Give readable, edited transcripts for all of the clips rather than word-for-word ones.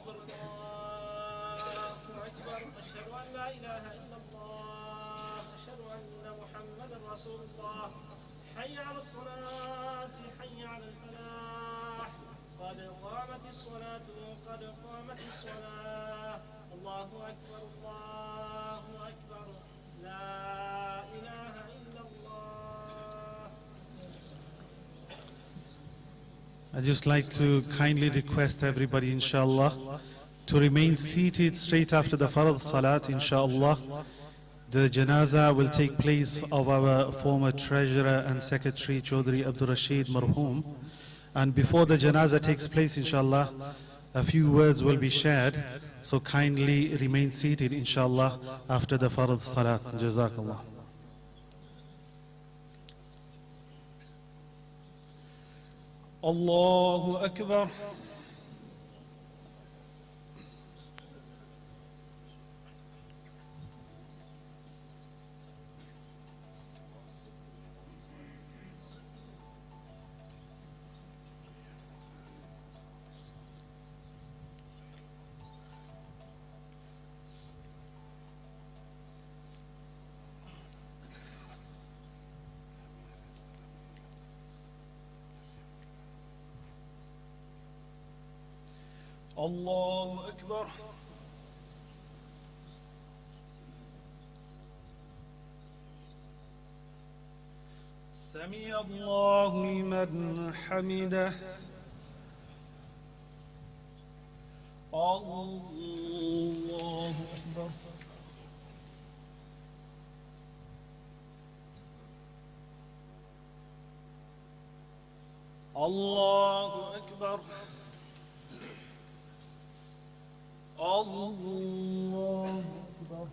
أكبر الله أكبر أشهد أن لا إله إلا الله أشهد أن محمدا رسول الله حي على الصلاة حي على الفلاح قد قامت الصلاة قد قامت الصلاة الله أكبر الله أكبر لا إله إلا الله. I'd just like to kindly request everybody, inshallah, to remain seated straight after the Farad Salat, inshallah. The Janaza will take place of our former Treasurer and Secretary, Chaudhry Abdul Rashid Marhum. And before the Janaza takes place, inshallah, a few words will be shared. So kindly remain seated, inshallah, after the Farad Salat. Jazakallah. Allahu Akbar. Allahu Akbar. Sami Allahu liman hamidah. Allahu Akbar. Allahu Akbar. Allahu Akbar.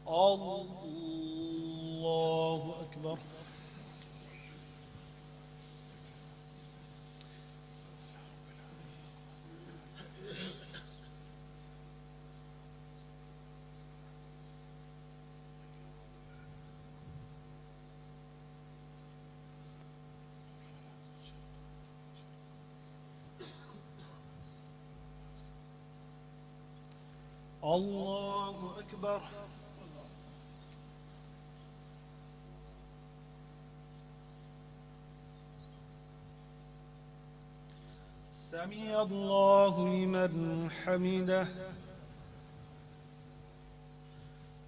Allahu Akbar. Allahu Akbar. Sami Allahu liman hamidah.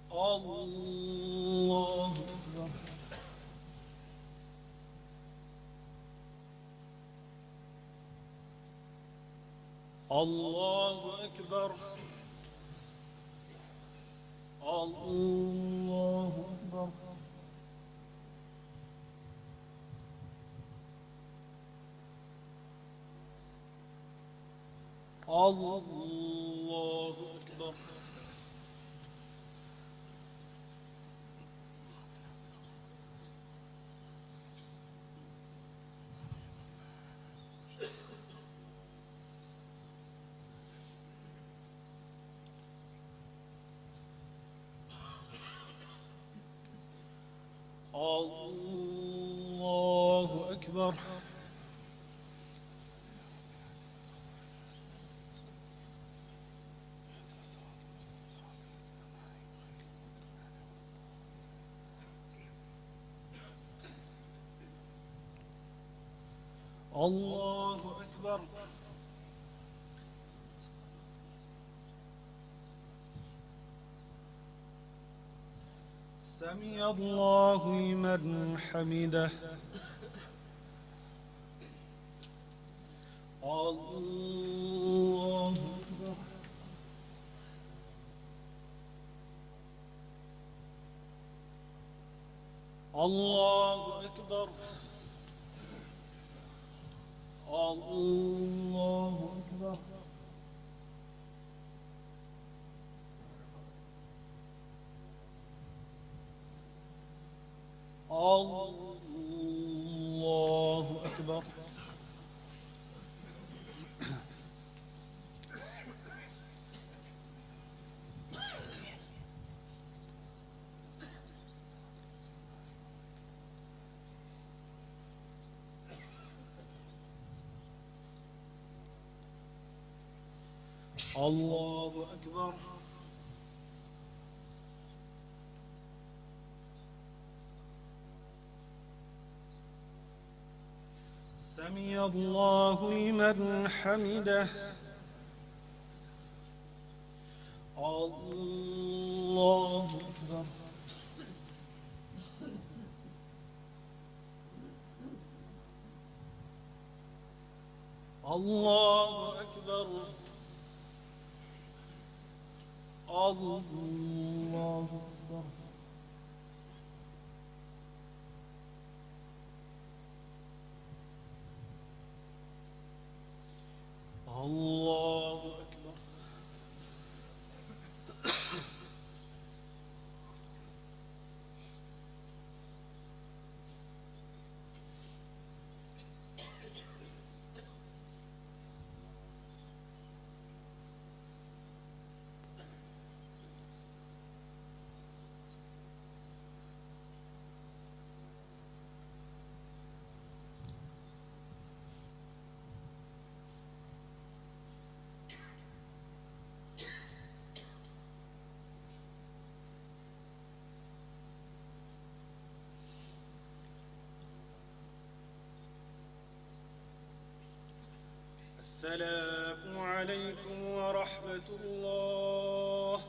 Allahu Akbar. Allahu Akbar. Allahu Akbar. Allahu Akbar. Allahu Akbar. Allahu Akbar. Sami Allahu liman hamidah. Allahu Akbar. Allahu Akbar. Allahu Akbar. Allahu Akbar. Allahu Akbar. سمع الله لمن حمده. الله أكبر. الله أكبر. الله أكبر. الله أكبر. السلام عليكم ورحمة الله.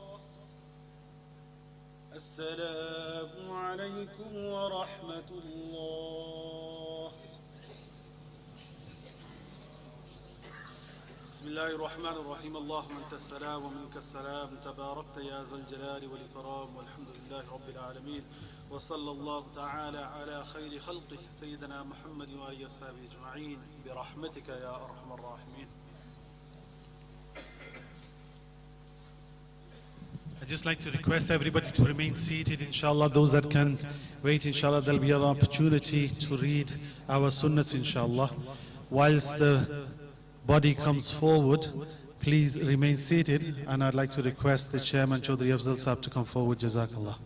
السلام عليكم ورحمة الله. بسم الله الرحمن الرحيم. اللهم أنت السلام ومنك السلام، تباركت يا ذا الجلال والإكرام، والحمد لله رب العالمين، وصلى الله تعالى على خير خلقه سيدنا محمد وآله وصحبه أجمعين برحمتك يا أرحم الراحمين. I'd just like to request everybody to remain seated, inshallah. Those that can wait, inshallah, there'll be an opportunity to read our sunnahs, inshallah. Whilst the body comes forward, please remain seated, and I'd like to request the chairman, Chaudhry Abdul Sahab, to come forward. Jazakallah.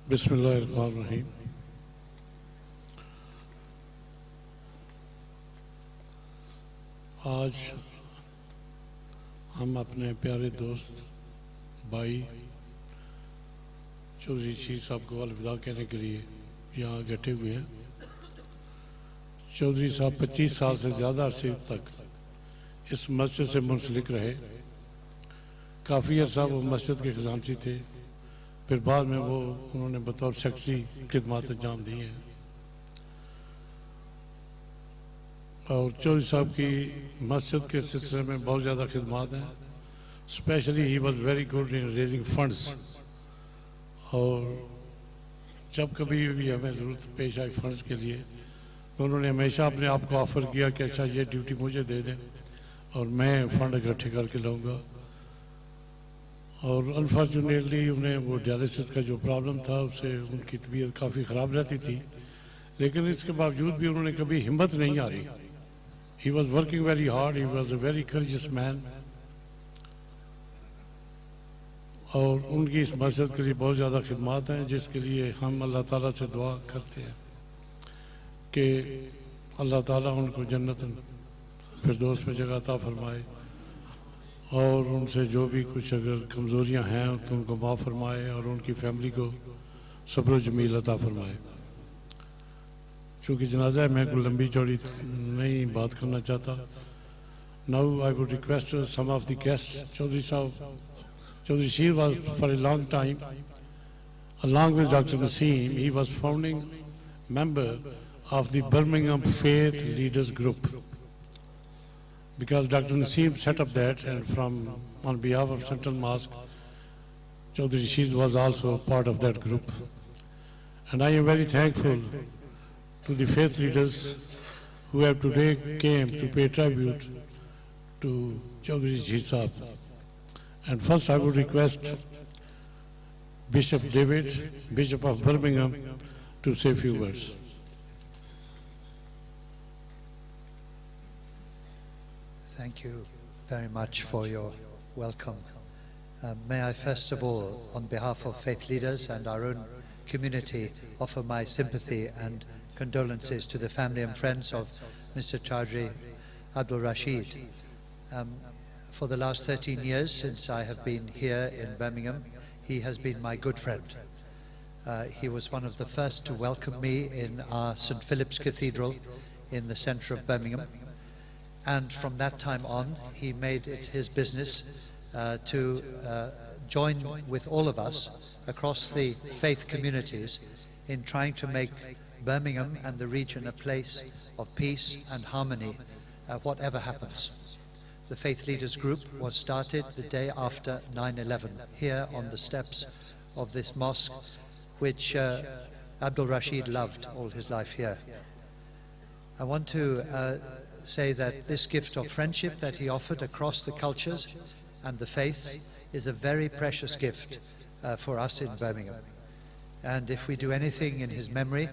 बिस्मिल्लाहिर्रहमानिर्रहीम। आज हम अपने प्यारे दोस्त भाई चौधरी रशीद साहब को अलविदा कहने के लिए यहाँ इकट्ठे हुए हैं। चौधरी साहब 25 साल से ज़्यादा अरसे तक इस मस्जिद से मुंसलिक रहे। काफ़ी अरसा वो मस्जिद के खजानची थे, फिर बाद में वो उन्होंने बतौर सेक्रेटरी खिदमत अंजाम दी हैं। और चौधरी साहब की मस्जिद के सिलसिले में बहुत ज़्यादा खिदमत हैं। Specially he was very good in raising funds, और जब कभी भी हमें ज़रूरत पेश आई फंड्स के लिए तो उन्होंने हमेशा अपने आप को ऑफ़र किया कि अच्छा ये ड्यूटी मुझे दे दें और मैं फ़ंड इकट्ठे करके लाऊंगा। और अनफॉर्चुनेटली उन्हें वो डायलिसिस का जो प्रॉब्लम था उससे उनकी तबीयत काफ़ी ख़राब रहती थी, लेकिन इसके बावजूद भी उन्होंने कभी हिम्मत नहीं हारी। He was working very hard, he was a very courageous man. और उनकी इस मस्जिद के लिए बहुत ज़्यादा खिदमत हैं, जिसके लिए हम अल्लाह ताला से दुआ करते हैं कि अल्लाह ताला उनको जन्नत फिरदौस में जगह अता फरमाए, और उनसे जो भी कुछ अगर कमज़ोरियां हैं तो उनको माफ़ फरमाए, और उनकी फैमिली को सब्र जमील अता फरमाए। चूँकि जनाजा है मैं कोई लंबी चौड़ी नहीं बात करना चाहता. Now I would request some of the guests. Chaudhry Sahab, Chaudhry Rashid was for a long time, along with Dr. Naseem, he was founding member of the Birmingham Faith Leaders Group. Because Dr. Naseem set up that, and on behalf of Central Mosque, Chaudhry Rashid was also part of that group. And I am very thankful to the faith leaders who have today came to pay tribute to Chaudhry Rashid Sahab. And first I would request Bishop David, Bishop of Birmingham, to say a few words. Thank you very much for your welcome. May I first of all, on behalf of faith leaders and our own community, offer my sympathy and condolences to the family and friends of Mr. Chaudhry Abdul Rashid. For the last 13 years since I have been here in Birmingham, he has been my good friend. He was one of the first to welcome me in our St. Philip's Cathedral in the centre of Birmingham. And from that time on, he made it his business to join with all of us across the faith communities in trying to make Birmingham and the region a place of peace and harmony, whatever happens. The Faith Leaders Group was started the day after 9/11 here on the steps of this mosque, which Abdul Rashid loved all his life here. I want to say that this gift of friendship that he offered across the cultures and the faiths is a very precious gift for us in Birmingham. And if we do anything in his memory,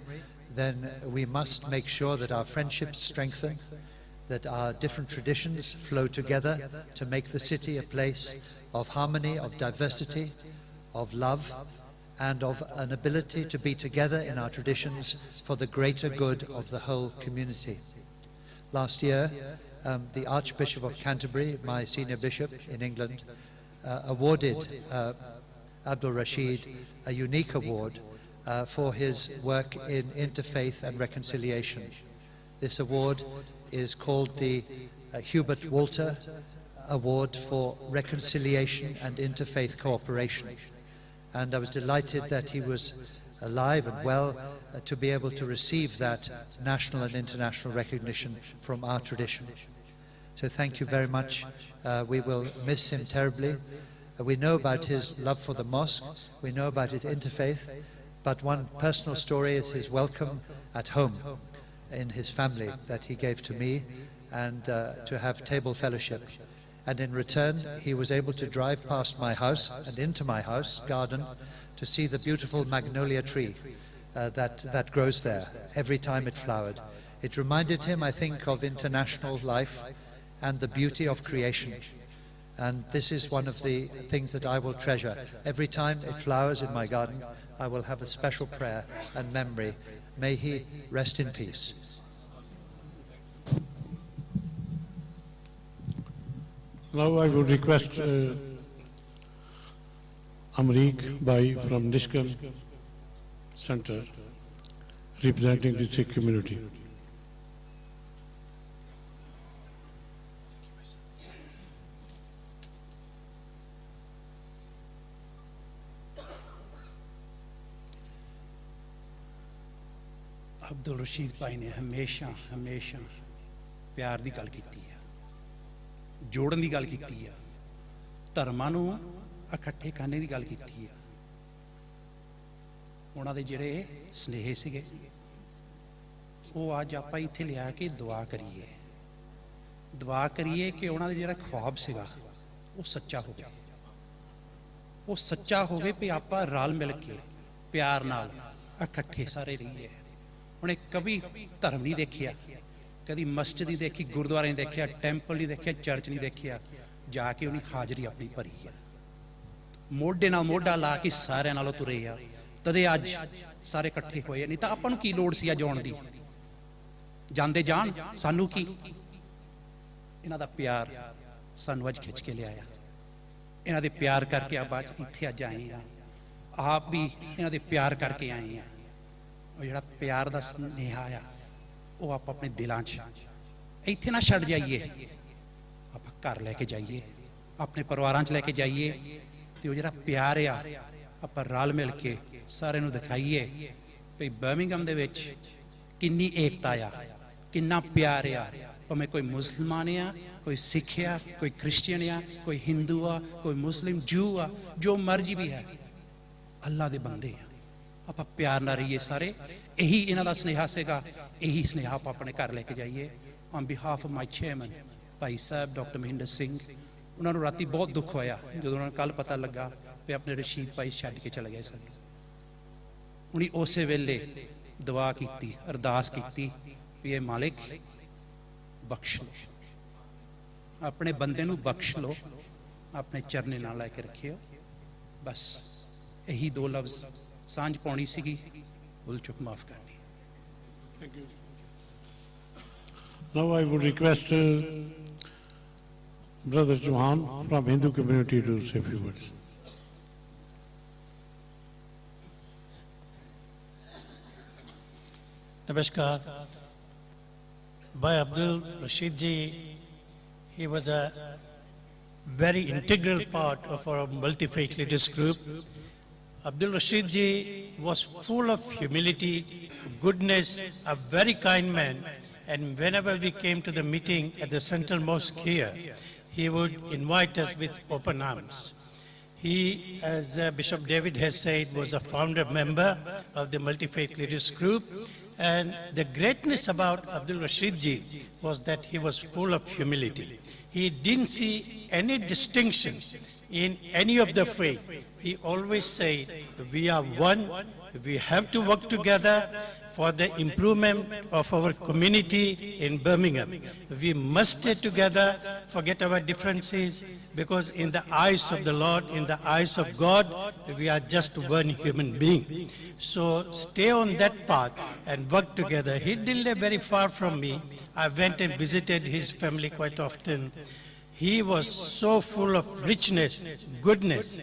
then we must make sure that our friendships strengthen, that our different traditions flow together to make the city a place of harmony, of diversity, of love, and of an ability to be together in our traditions for the greater good of the whole community. Last year, the Archbishop of Canterbury, my senior bishop in England, awarded Abdul Rashid a unique award for his work in interfaith and reconciliation. This award is called the Hubert Walter Award for Reconciliation and Interfaith Cooperation. And I was delighted that he was alive and well to be able to receive that national and international recognition from our tradition. So thank you very much. We will miss him terribly. We know about his love for the mosque, we know about his interfaith, but one personal story is his welcome at home in his family that he gave to me, and to have table fellowship. And in return, he was able to drive past my house and into my house garden to see the beautiful magnolia tree that grows there every time it flowered. It reminded him, I think, of international life and the beauty of creation. And this is one of the things that I will treasure. Every time it flowers in my garden, I will have a special prayer and memory. May he rest in peace. Now I would request Amrik Bhai from Nishkam Center, representing the Sikh community. Abdul Rashid भाई ने हमेशा हमेशा प्यार की गल की है, जोड़न की गल की है, धर्मां नूं इकट्ठे करने की गल की है। उन्हां दे जिहड़े स्नेह सीगे वो अज आपां इत्थे लिया के दुआ करिए कि उन्हां दे जिहड़ा ख्वाब सीगा वो सच्चा हो गया, वो सच्चा होवे भी आपां रल मिल के प्यार नाल इकट्ठे सारे रहिए। उन्हें कभी धर्म नहीं देखिया, कभी मस्जिद नहीं देखी, गुरुद्वारा नहीं देखिया, टैंपल नहीं देखिया, चर्च नहीं देखिया, जाके उन्हें हाजरी अपनी भरी है, मोढे नाल मोढा ला के सारे नालों तुरे आ, तदे अज सारे इकट्ठे होए। नहीं तो आपां नूं की लोड़ सी जाण दी, जांदे जाण सानू की, इन्हां दा प्यार सानू अज खिच के लिआया, इन्हां दे प्यार करके आप अज इत्थे अज आए हैं, आप भी इन्हां दे प्यार करके आए हैं। और जिहड़ा प्यार दा स्नेहा आ ਉਹ ਆਪਾਂ ਆਪਣੇ ਦਿਲਾਂ 'ਚ ਇੱਥੇ ਨਾ ਛੱਡ ਜਾਈਏ, ਆਪਾਂ ਘਰ ਲੈ ਕੇ ਜਾਈਏ, ਆਪਣੇ ਪਰਿਵਾਰਾਂ 'ਚ ਲੈ ਕੇ ਜਾਈਏ, ਤੇ ਉਹ ਜਿਹੜਾ ਪਿਆਰ ਆ ਆਪਾਂ ਰਲ ਮਿਲ ਕੇ ਸਾਰਿਆਂ ਨੂੰ ਦਿਖਾਈਏ ਵੀ ਬਰਮਿੰਘਮ ਦੇ ਵਿੱਚ ਕਿੰਨੀ ਏਕਤਾ ਆ, ਕਿੰਨਾ ਪਿਆਰ ਆ। ਭਾਵੇਂ ਕੋਈ ਮੁਸਲਮਾਨ ਆ, ਕੋਈ ਸਿੱਖ ਆ, ਕੋਈ ਕ੍ਰਿਸਚੀਅਨ ਆ, ਕੋਈ ਹਿੰਦੂ ਆ, ਕੋਈ ਮੁਸਲਿਮ, ਜੂ ਆ, ਜੋ ਮਰਜ਼ੀ ਵੀ ਹੈ, ਅੱਲਾ ਦੇ ਬੰਦੇ ਆ, ਆਪਾਂ ਪਿਆਰ ਨਾਲ ਰਹੀਏ ਸਾਰੇ। ਇਹੀ ਇਹਨਾਂ ਦਾ ਸੁਨੇਹਾ ਸੀਗਾ, ਇਹੀ ਸੁਨੇਹਾ ਆਪਾਂ ਆਪਣੇ ਘਰ ਲੈ ਕੇ ਜਾਈਏ। On behalf of my chairman Bhai Sahib doctor Mahinder Singh, ਉਹਨਾਂ ਨੂੰ ਰਾਤੀ ਬਹੁਤ ਦੁੱਖ ਹੋਇਆ ਜਦੋਂ ਉਹਨਾਂ ਨੂੰ ਕੱਲ ਪਤਾ ਲੱਗਾ ਵੀ ਆਪਣੇ ਰਸ਼ੀਦ ਭਾਈ ਛੱਡ ਕੇ ਚਲੇ ਗਏ ਸਨ। ਉਹਨੇ ਉਸੇ ਵੇਲੇ ਦੁਆ ਕੀਤੀ, ਅਰਦਾਸ ਕੀਤੀ ਵੀ ਇਹ ਮਾਲਿਕ ਬਖਸ਼ ਲਓ, ਆਪਣੇ ਬੰਦੇ ਨੂੰ ਬਖਸ਼ ਲਓ, ਆਪਣੇ ਚਰਨੇ ਨਾਲ ਲੈ ਕੇ ਰੱਖਿਓ। ਬਸ ਇਹੀ ਦੋ ਲਫ਼ਜ਼ ਸਾਂਝ ਪਾਉਣੀ ਸੀਗੀ, ਭੁੱਲ ਚੁੱਕ ਮਾਫ ਕਰ ਦੀ। Thank you. Now I would request Brother Chauhan from Hindu community to say a few words. Namaskar. By Abdul, Rashid ji, he was a very integral part of our multi-faith leaders group. Abdul Rashid ji was full of humility, goodness, a very kind man, and whenever we came to the meeting at the central mosque here, he would invite us with open arms. He, as Bishop David has said, was a founder member of the multi-faith leaders group. And the greatness about Abdul Rashid ji was that he was full of humility. He didn't see any distinction in any of the faith. He always said, we are one, we have to work together for the improvement of our community in Birmingham. We must stay together, forget our differences, because in the eyes of the Lord, in the eyes of God, we are just one human being. So stay on that path and work together. He didn't live very far from me. I went and visited his family quite often. He was so full of richness, goodness,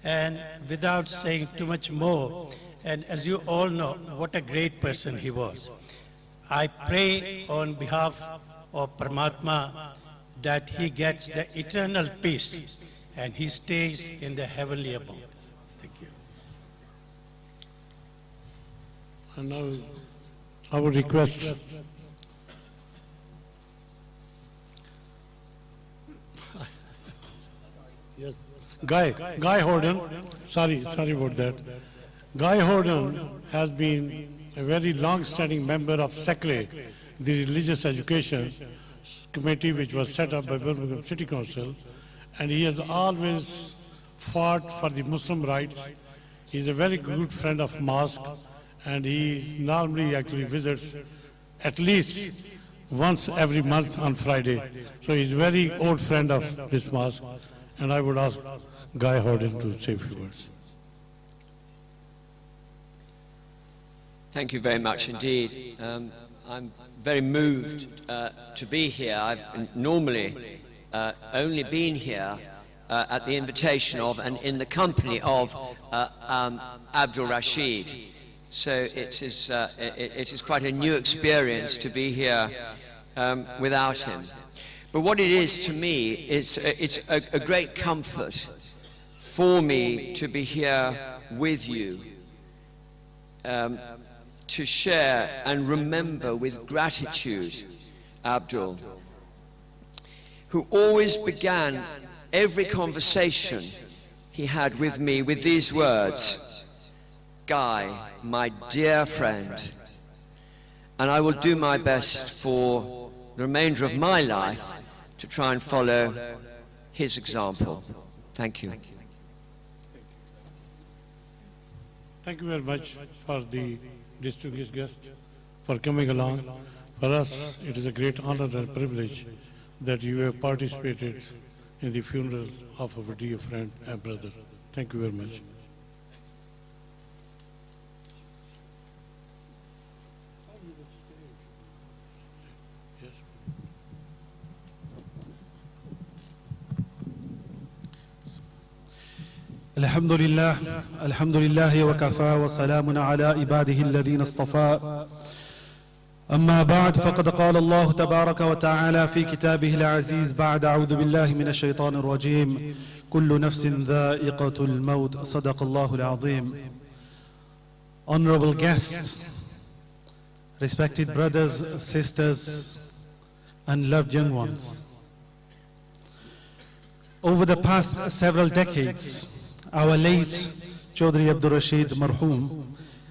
and without saying too much more, and as you all know, what a great person he was. I pray on behalf of Paramatma that he gets the eternal peace and he stays in the heavenly abode. Thank you. And now I would request yes, Guy Horden. Sorry about that. Guy Horden has been a very long-standing member of SECLE, the Religious Education Committee, which was set up by Birmingham City Council, and he has always fought for the Muslim rights. He's a very good friend of Mosque, and he normally actually visits at least once every month on Friday. So he's a very old friend of this mosque, and I would ask Guy Horden to say a few words. Thank you very much indeed. I'm very moved to be here. I've normally only been here at the invitation of and in the company of Abdul Rashid. So it is quite a new experience to be here without him. But what it is to me, it's a great comfort for me to be here with you, to share and remember with gratitude Abdul, who always began every conversation he had with me with these words: Guy, my dear friend, and I will do my best for the remainder of my life to try and follow his example. Thank you. Thank you very much for the distinguished guest for coming along. For us, it is a great honor and privilege that you have participated in the funeral of our dear friend and brother. Thank you very much. الحمد لله وكفى وسلام على عباده الذين اصطفى أما بعد فقد قال الله تبارك وتعالى في كتابه العزيز بعد أعوذ بالله من الشيطان الرجيم كل نفس ذائقة الموت صدق الله العظيم. Honorable guests, respected brothers, sisters, and loved young ones. Over the past several decades, our late Chaudhry Abdul Rashid marhum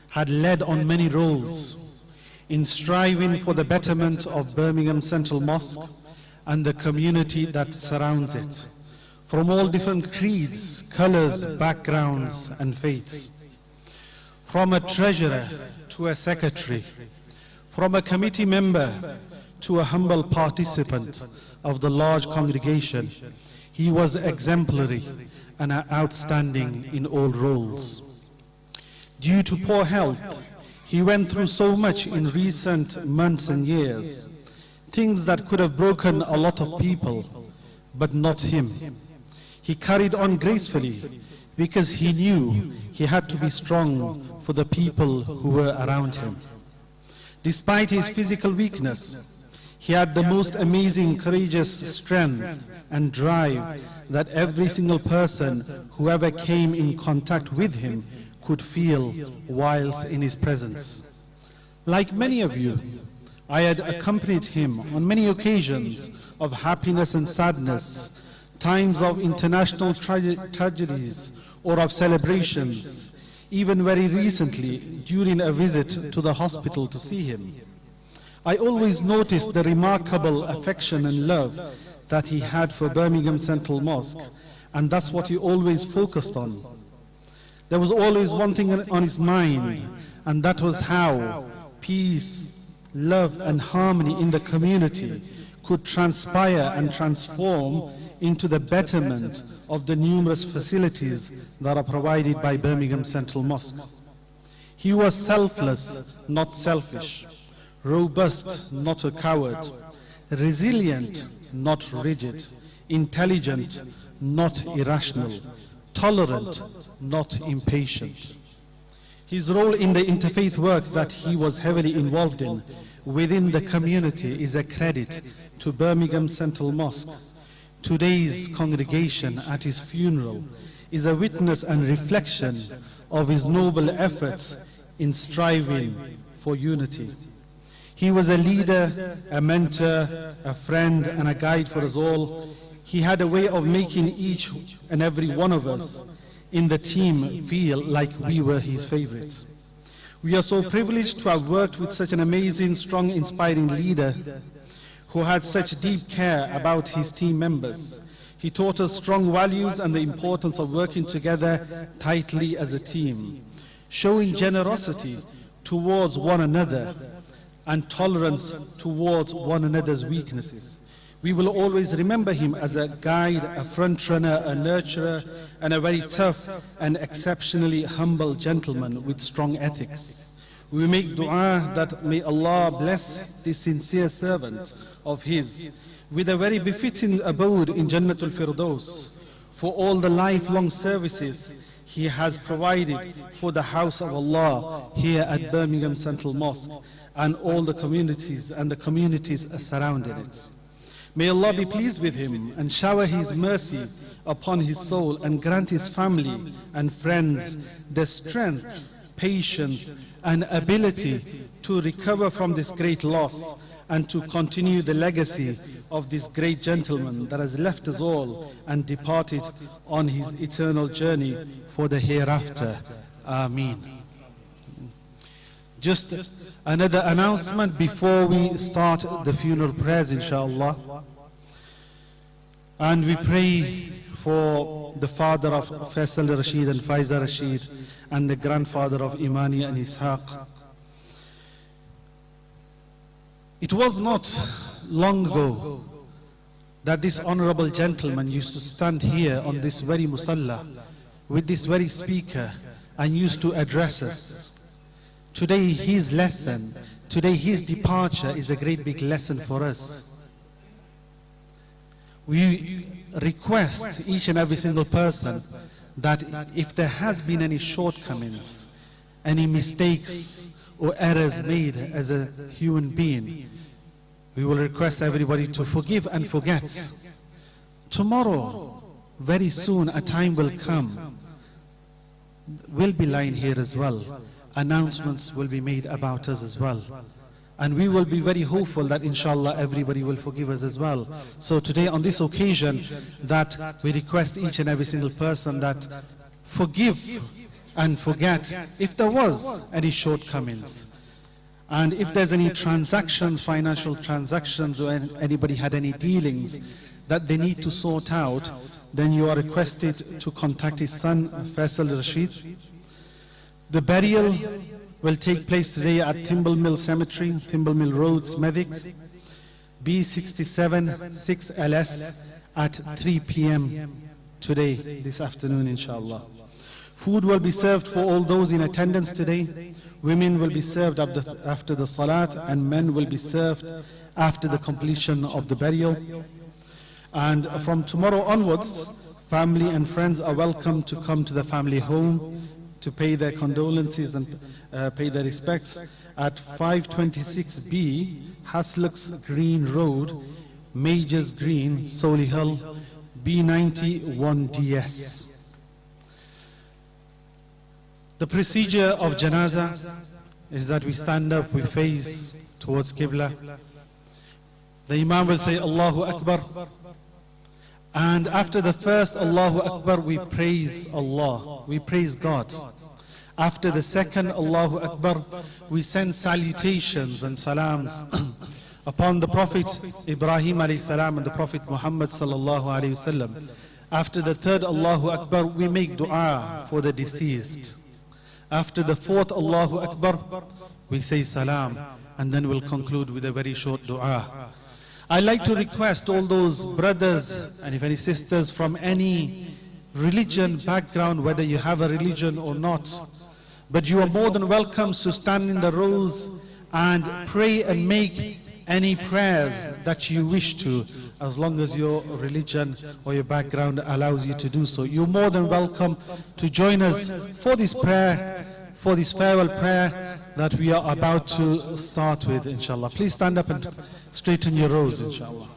had led on many roles in striving for the betterment of Birmingham Central Mosque and the community that surrounds it, from all different creeds, colors, backgrounds, and faiths. From a treasurer to a secretary, from a committee member to a humble participant of the large congregation, he was exemplary and outstanding in all roles. Due to poor health, he went through so much in recent months and years, things that could have broken a lot of people, but not him. He carried on gracefully because he knew he had to be strong for the people who were around him. Despite his physical weakness, he had the most amazing, courageous strength and drive that every single person who ever came in contact with him could feel whilst in his presence. Like many of you, I had accompanied him on many occasions of happiness and sadness, times of international tragedies or of celebrations, even very recently during a visit to the hospital to see him. I always noticed the remarkable affection and love that he had for Birmingham Central Mosque, and that's what he always focused on. There was always one thing on his mind, and that was how peace, love, and harmony in the community could transpire and transform into the betterment of the numerous facilities that are provided by Birmingham Central Mosque. He was selfless, not selfish, robust, not a coward, resilient, not rigid, intelligent, not irrational, tolerant, not impatient. His role in the interfaith work that he was heavily involved in within the community is a credit to Birmingham Central Mosque. Today's congregation at his funeral is a witness and reflection of his noble efforts in striving for unity. He was a leader, a mentor, a friend, and a guide for us all. He had a way of making each and every one of us in the team feel like we were his favorites. We are so privileged to have worked with such an amazing, strong, inspiring leader who had such deep care about his team members. He taught us strong values and the importance of working together tightly as a team, showing generosity towards one another and tolerance towards one another's weaknesses. We will always remember him as a guide, a front runner, a nurturer, and a very tough and exceptionally humble gentleman with strong ethics. We make dua that may Allah bless this sincere servant of his with a very befitting abode in Jannatul Firdaus for all the lifelong services he has provided for the house of Allah here at Birmingham Central Mosque and all the communities surrounding it. May Allah be pleased with him and shower his mercy upon his soul and grant his family and friends the strength, patience, and ability to recover from this great loss and to continue the legacy of this great gentleman that has left us all and departed on his eternal journey for the hereafter. Ameen. Just another announcement before we start the funeral prayers, inshallah. And we pray for the father of Faisal Rashid and Faiza Rashid and the grandfather of Imani and Ishaq. It was not long ago that this honorable gentleman used to stand here on this very musalla with this very speaker and used to address us. Today his lesson, today his departure is a great big lesson for us. We request each and every single person that if there has been any shortcomings, any mistakes, or errors made as a human being, we will request everybody to forgive and forget. Tomorrow, very soon, a time will come. We'll be lying here as well. Announcements will be made about us as well. And we will be very hopeful that inshallah everybody will forgive us as well. So today on this occasion that we request each and every single person that forgive and forget if there was any shortcomings. And if there's any transactions, financial transactions, or anybody had any dealings that they need to sort out, then you are requested to contact his son, Faisal Rashid. The burial will take place today at Thimble Mill Cemetery, Thimble Mill Road, Smethwick, B67 6LS at 3 p.m. today, this afternoon, inshallah. Food will be served for all those in attendance today. Women will be served after the salat, and men will be served after the completion of the burial. And from tomorrow onwards, family and friends are welcome to come to the family home to pay their condolences and pay their respects at 526B Haslux Green Road, Majors Green, Solihull, B91DS. The procedure of Janaza is that we stand up, we face towards Qibla. The Imam will say Allahu Akbar. And after the first Allahu Akbar, we praise Allah, we praise God. After the second Allahu Akbar, we send salutations and salams upon the Prophet Ibrahim alayhi salam and the Prophet Muhammad sallallahu alayhi wasallam. After the third Allahu Akbar, we make dua for the deceased. After the fourth Allahu Akbar, we say salam, and then we'll conclude with a very short dua. I'd like to request all those brothers and if any sisters from any religion background, whether you have a religion or not, but you are more than welcome to stand in the rows and pray and make any prayers that you wish to, as long as your religion or your background allows you to do so. You're more than welcome to join us for this prayer, for this farewell prayer that we are about to start with, inshallah. Please stand up and straighten your rows, inshallah.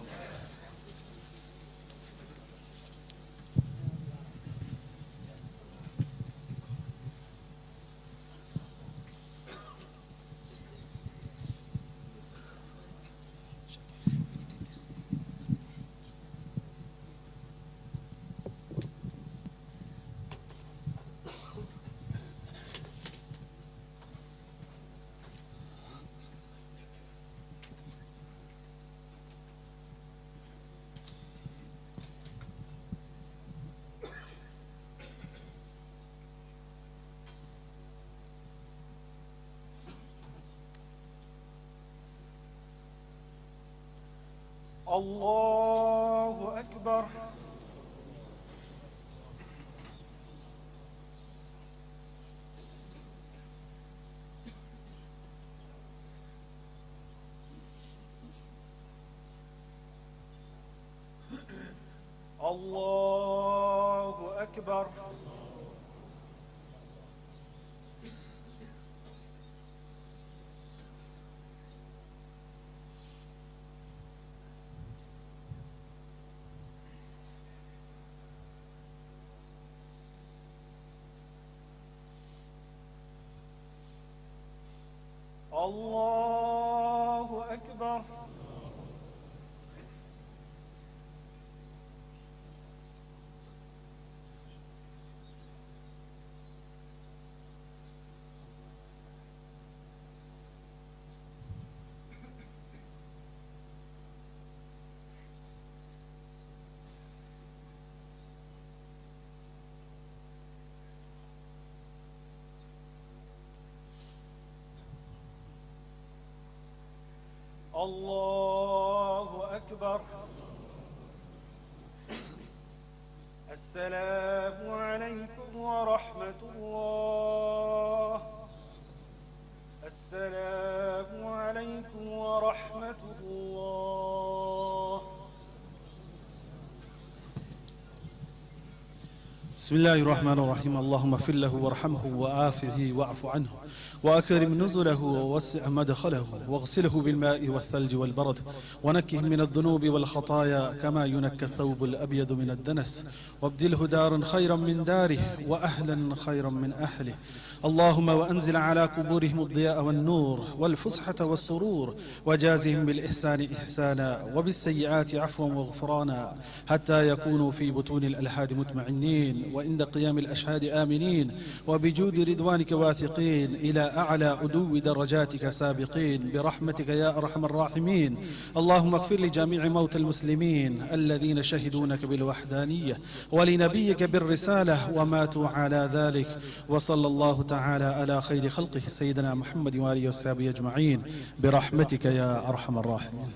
Allahu Akbar. Allahu Akbar. Allahu Akbar. Allahu Akbar. Assalamu alaykum wa rahmatullah. Assalamu alaykum wa rahmatullah. بسم الله الرحمن الرحيم اللهم اغفر له وارحمه وآفه واعف عنه وأكرم نزله ووسع مدخله واغسله بالماء والثلج والبرد ونكه من الذنوب والخطايا كما ينكى الثوب الأبيض من الدنس وابدله دارا خيرا من داره وأهلا خيرا من أهله اللهم وأنزل على قبورهم الضياء والنور والفسحة والسرور وجازهم بالإحسان إحسانا وبالسيئات عفوا وغفرانا حتى يكونوا في بطون الألحاد مطمئنين وعند قيام الأشهاد آمنين وبجود رضوانك واثقين إلى أعلى أدو درجاتك سابقين برحمتك يا أرحم الراحمين. اللهم اغفر لجميع موتى المسلمين الذين شهدونك بالوحدانية ولنبيك بالرسالة وماتوا على ذلك. وصلى الله تعالى على خير خلقه سيدنا محمد وآله وصحبه أجمعين برحمتك يا أرحم الراحمين.